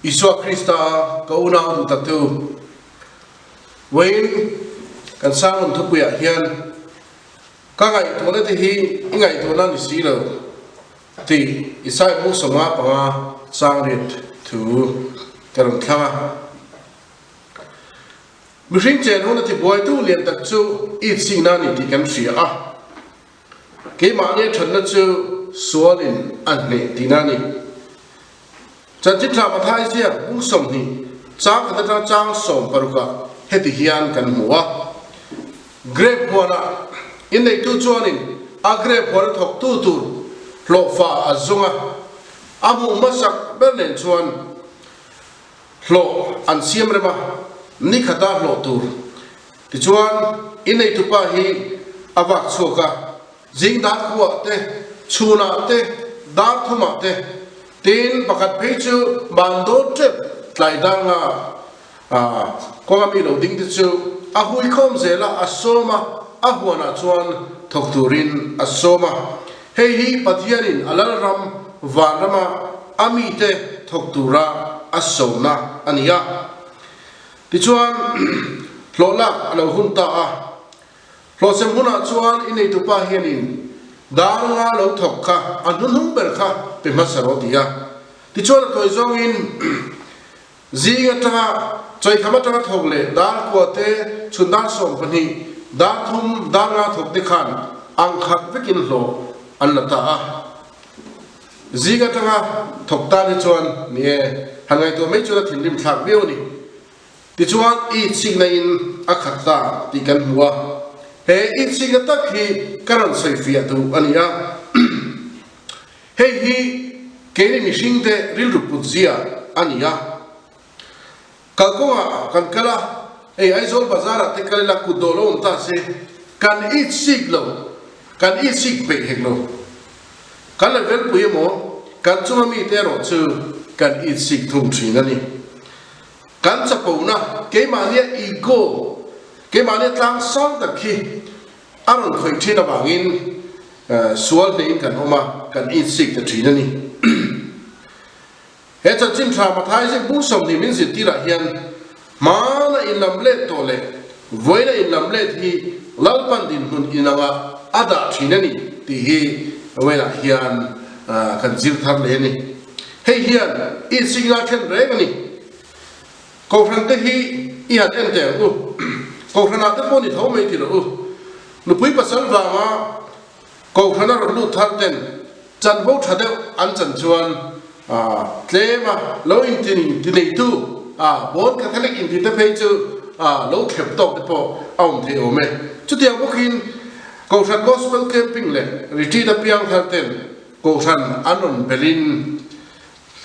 Isua Krista kauna du taktu wain kan sang untuk puya hian kangai tu na hi ingai tu na ni silo ti isai mu sama panga sang rit tu karang thanga mishing chen hona ti boy tu lian tak chu I sing na ni ti kan sia a ke ma ne thon na chu sualin an ne ti na ni chan chip tha ma thai sia mu som ni cha ka ta chang som paruka heti hian kan muwa grape bona in nei tu chuanin a grape bona thok tu tur lo fa azunga amu masak belen chuan lo an siam rema ni khata lo tur ti chuan in nei tu pa hi awak choka jing da kuwa te chuna te dar thuma te tin pakat phechu bando trip tlai danga ko mi lo ding ti chu a hui khom zela asoma a huana chuan thokturin asoma hei hi pathianin alalram vanrama ami te thoktura asona ania ti chuan hlola alo hunta a hlosem huna chuan inei tu pa hianin daranga lo thokka anun hum ber kha pe masarodia ti chuan toi zong in zinga ta choi khama ta thogle dar ko te chundar som pani dar thum danga thok de khan ang khat vekin lo anata a zinga ta thokta ni chuan ni hangai to mai chu thin lim thak beo ni ti chuan I signa in a khatta ti kan huwa he I signa ta khi karan sai fia tu ania hei hi keni mishing de ril rupuzia ania kalkonga kan kala aizol bazara te kala kudolo unta se kan I siglo kan I sig pe heglo kan level puyemo kan chuma mi te ro chu kan I sig thum thina ni kan chapona ke mania ego ke mania tlang song ta khi aron khoi thina bangin sual ne kan homa kan I sig ta thina ni he cha chim tha ma thai se bu som ni min si tira hian mana in lamlet tole voina in lamlet hi lalpan din hun inanga ada thina ni ti hi wela hian kan zir thar le ni hei hian I sigla khen re ni ko phran te hi I han en te u ko phran ate poni thau mai ti lo u nu pui pasal wa ma ko phran ro lu thar ten chan bo thade an chan chuan tlema lo in tin tu bon catholic in the page lo khep tok de po aum the o me chu tiang bokin ko san gospel camping le retreat a piang tharten ko san anon berlin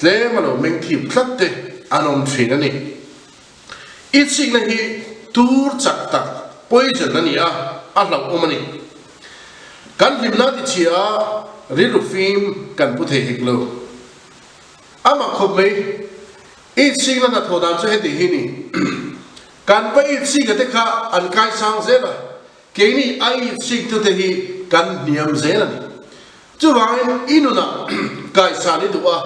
tlema lo meng thip thlat te anon thina ni I sing na hi tur chak tak poison na ni a hlau omani kan limna ti chia rilu film kan pu the heklo ama khop mai I sing na thodan chu heti hi ni kan pa I sing te kha an kai sang zela ke ni ai sing tu te hi kan niam zela ni chu wai inuna kai sa ni duwa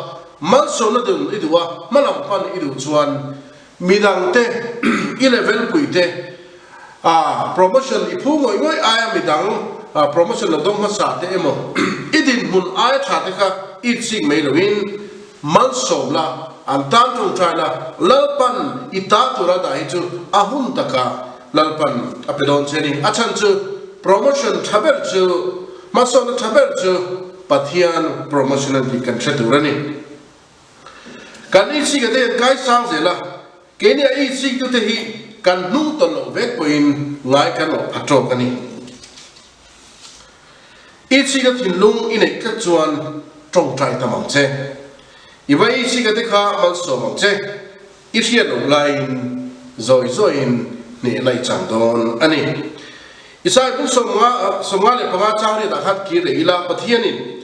mal so na dum I duwa malam pan I du chuan midang te I level pui te promotion I phu ngoi aya midang promotion la dong ma sa te emo idin mun aya tha te kha I sing mai lowin mal som la an tan tung thaila lalpan ita tura da hi chu ahun taka lalpan apedon cheni achan chu promotion thaber chu mason thaber chu pathian promotion di kan threturani kan I sig te kai sang zela kenia I sig tu te hi kan nu to lo vek poin ngai kan lo phatro kani I sig thin lung inei ka chuan trong trai tamang che Iwai sig te kha mal so mong che I hian lo lain zoin ne lai chang don ani isai bu songa le panga chang ni da khat ki le ila pathianin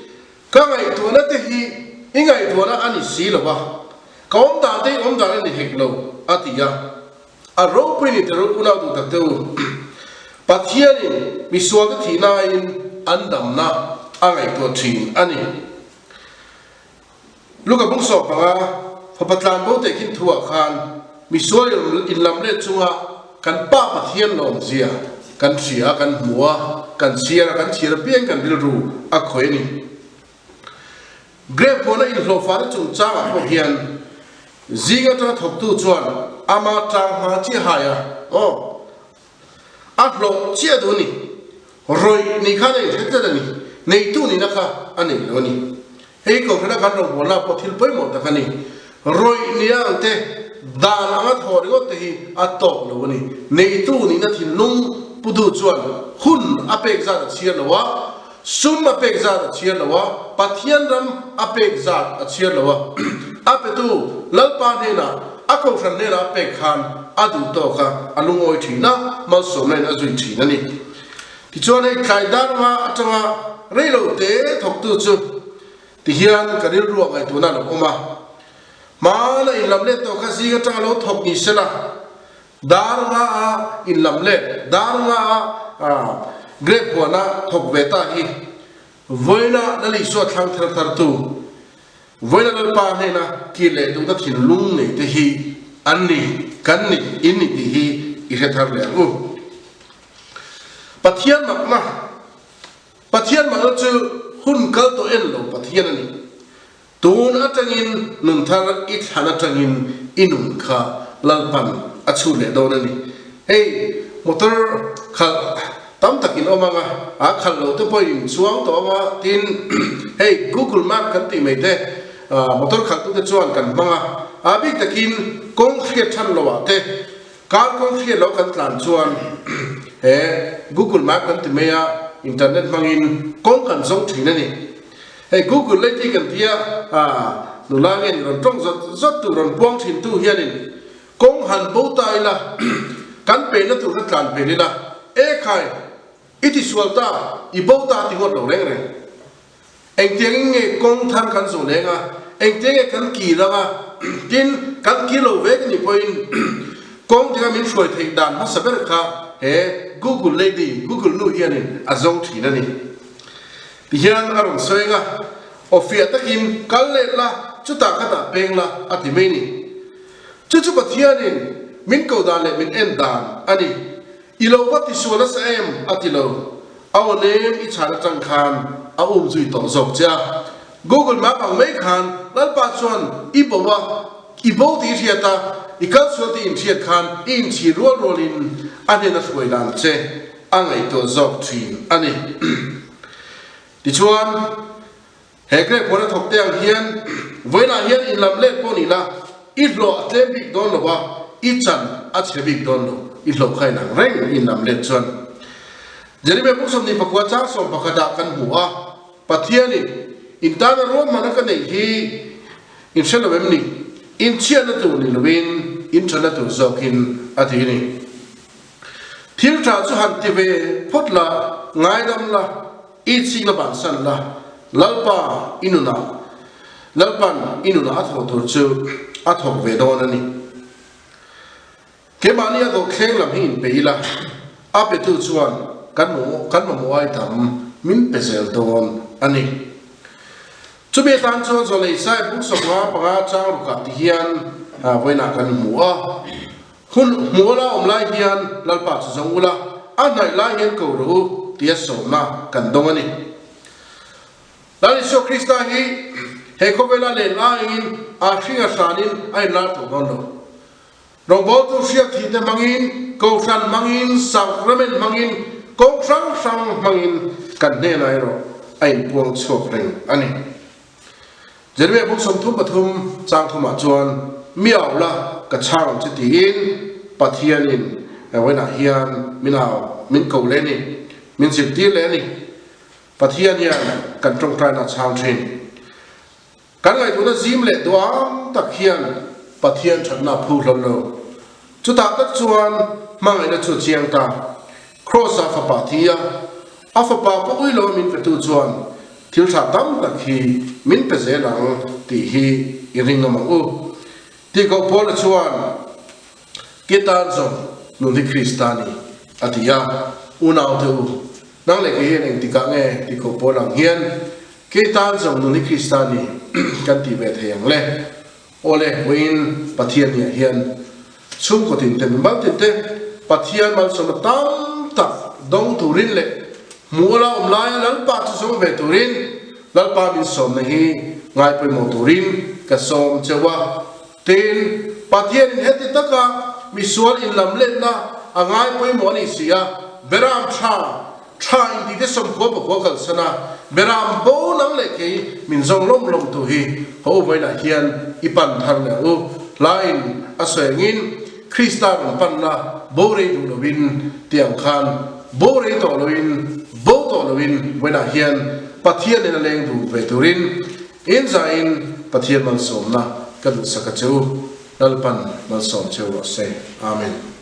ka ngai tu na te hi ingai tu na ani si lo ba kaum da ni heklo atia a ro pui ni te ro una du ta te pathianin mi so ga thi na in andam na angai tu thin ani luka bung so panga พอปัตตานโบเตกินทั่วคานมิสวยอินลำเล็ดจุงะกันป้าปะเทียนลงเสียกันเสียกันหัวกันเสียกันเสียเปี้ยงกันดิลรูอักขวยนี่เกรฟคนอินโลฟาร์จุงจ้าพวกเฮียนจิงะทกตู้จวนอามาจางมาที่หายโอ้อัพโหลดเชี่ยดูนี่รวยนี่ข้าเนี่ยเท่านี้ในตู้นี่นะคะอันนี้โลนี่เฮ้ยก็แค่การลงหัวลาพอทิลไปหมดแต่กันนี่รวยนี่อันเตดานอันทอริโอเตhi อัตโตโลนี่ในตู้นี่นะทิลลุงปุดุจวนหุ่นอเปกซาดเชียร์ละวะซุมอเปกซาดเชียร์ละวะปัทยันรำอเปกซาดเชียร์ละวะอเปตูลัลปานเฮนะอักขรันเนระเปกขันอดูโตค่ะอลุงโอยทีนะมาสมในอจุยทีนั่นนี่ที่ชวนให้ใครดานมาจังหวะเรื่องเราเตะถกตู้จูที่เฮียนกันเรื่องรวมไอ้ตัวนั้นออกมาในอินลำเล็ดตัวข้าศึกจังเราถกนิสละดาร์มาอินลำเล็ดดาร์มาเกรปวนะถกเวตาฮีวันนั้นนั่นลิสวดทางทารตูวันนั้นเราปานเฮนะกิเลสตัวนั้นทิ้งลุงนี่ที่ฮีอันนี้กันนี่อินนี่ที่ฮีอิเฮทาร์เลยกูปัทยันมาปัทยันมาแล้วจูหุ่นกัลตัวเอ็นโลปัทยันนี่ตัวนั้นจังอินนุนทาร์อิทฮันจังอินอินุนข้าลัลปันอัศเลโดนันนี่เฮ้ยมอเตอร์ข้าตั้มตะกินออกมาขันโลตัวพอยิงสวงตัวมาทินเฮ้ย Google Map กันตีไม่ได้มอเตอร์ขันตัวจวนกันมาบิ๊กตะกินกงเทียชันโลวะเตการกงเทียเรากันหลานชวนเฮ้ Google Map กันตีไม่อินเทอร์เน็ตมังอินกงกันส่งถึงนั่นนี่เฮ้ Google เลยที่กันเทียหนูล่างเงินรอนตรงจดตัวรอนพวงถิ่นตู้เฮียนี่กงหันบูตายละกันเป็นนั่นตัวกันหลานเป็นนี่ละใครอิทิสวลตาอีบูตาที่หัวเราเร่งเองเตียงเงี้ยกงทันกันส่วนเองเองเตียงกันกี่แล้วกินกันกิโลเวกนี่พออินกงที่กันมีช่วยทิ้งดันมาสับเปลือกเฮ้ Google เลยดี Google นู่นเฮียนี่อาจงทีนั่นนี่ที่เฮียนอารมณ์สวยงาออฟฟิศตะกินกันเล็ดละจุดตากันตาเป็งละอัติไม่นี่จุดปัทยานี่มินเกาดานเลยมินเอ็นดานอันนี้อีโลวัติส่วนนั้นเองอัติโลเอาเนมอิจฉาจังคานเอาจุยต่อจบจ้า Google Map อังไม่คานแล้วปัจจุบันอีบอกว่าอีบอกที่เทียตาอีกัลส่วนที่อินเทียคานอินชีรัวโรลินอันนี้น่าสวยดังเจ้อังไอตัวจบทีอันนี้ที่ชวนเฮเกรพนักถกเตียงเฮียนเวลาเฮียนอินลำเล็ดพวกนี้ละอีโลอัตเลบิกโดนหรือว่าอีจันอัตเชบิกโดนหรืออีโลใครนังเร่งอินลำเล็ดชวนจะได้เป็นผู้สมนิปกวาจ้าส่งประกาศกันหัวปัทยานี่อินตาร์รวมมันก็ในที่อินเชลเวมนี่อินเชียนตัวนี่ลวินอินเชลตัวจอกินอาทิตย์นี้ทิลทราสุหันติเวพดละง่ายดำละอีสิงละบันสันละลัลปาอินุนาลัลปันอินุนาอัฐอตัวจูอัฐอเวดอนันนี่เก็บมันนี่ตัวเคร่งลำหินไปละอาเปตุจวนกันมาโมไอทำมินเปเซลโดนอันนี้จุดเบตันชวนจะเลยใช้บุกสมาปะจ้างรุกติเฮียนไว้หนักกันหัวคุณหัวละไล่เฮียนลัลปาสุจงอุละอันไหนไล่เฮียนกูรู้เดียสมนะกันตรงนี้แล้วอิสุคริสต์ฮีเฮโคเวลาเลนไล่อินอาชิงอาสานินไอ้นาตัวนั้นเราบอกตัวเสียที่แต่มังอินกูสันมังอินสังเรมันมังอินกูสังมังอินกันเนนไอโรไอ้พวงโชคเร่งอันนี้จะได้พวกสมทุมปฐุมจางทุมาจวนมีเอาละกระช่างจิตอินปัทยานินเอาไว้หน้าเฮียนมินเอามินเกาเลนี่มินสิบตีเลนี่ปัทยานี่กันตรงกลางหน้าช่างเทรนกันไงตัวนั้นซิมเล็ดดวงตะเคียนปัทยานฉันนับพูดแล้วจุดตัดจวนมังไอ้นั่นจุดเชียงตาครอสอาฟปาทียอาฟปาก็อุ้ยเรามินไปตัวจวนทิลชาตั้มตะคีมินไปเจรังตีฮีอิริงงมังอูที่เขาพอลชวนกิตาร์จงนุนิคริสตานีอาทิยาอุณาวเทวนั่งเล็กเฮียนเองที่กังเอที่เขาพอลังเฮียนกิตาร์จงนุนิคริสตานีกันที่เวทยังเล่ ole win pathian ya hian chung ko tin ten bal tin te pathian mal som tam tak dong turin le mula lai lal pa chu som ve turin lal pa min som na hi ngai pe mo turin ka som chewa tin pathian heti taka misual in lam let na angai pe mo ni sia beram tha in di som ko ko kal sana beram bo nang le ke min zong lom tu hi ho vai na hian ipan thar le u lain asengin kristan panna bore du lovin tiang khan bore to lovin bo to lovin vai na hian pathian in leng du ve turin in zain pathian man som na kan sakacheu lalpan mal som cheu se amen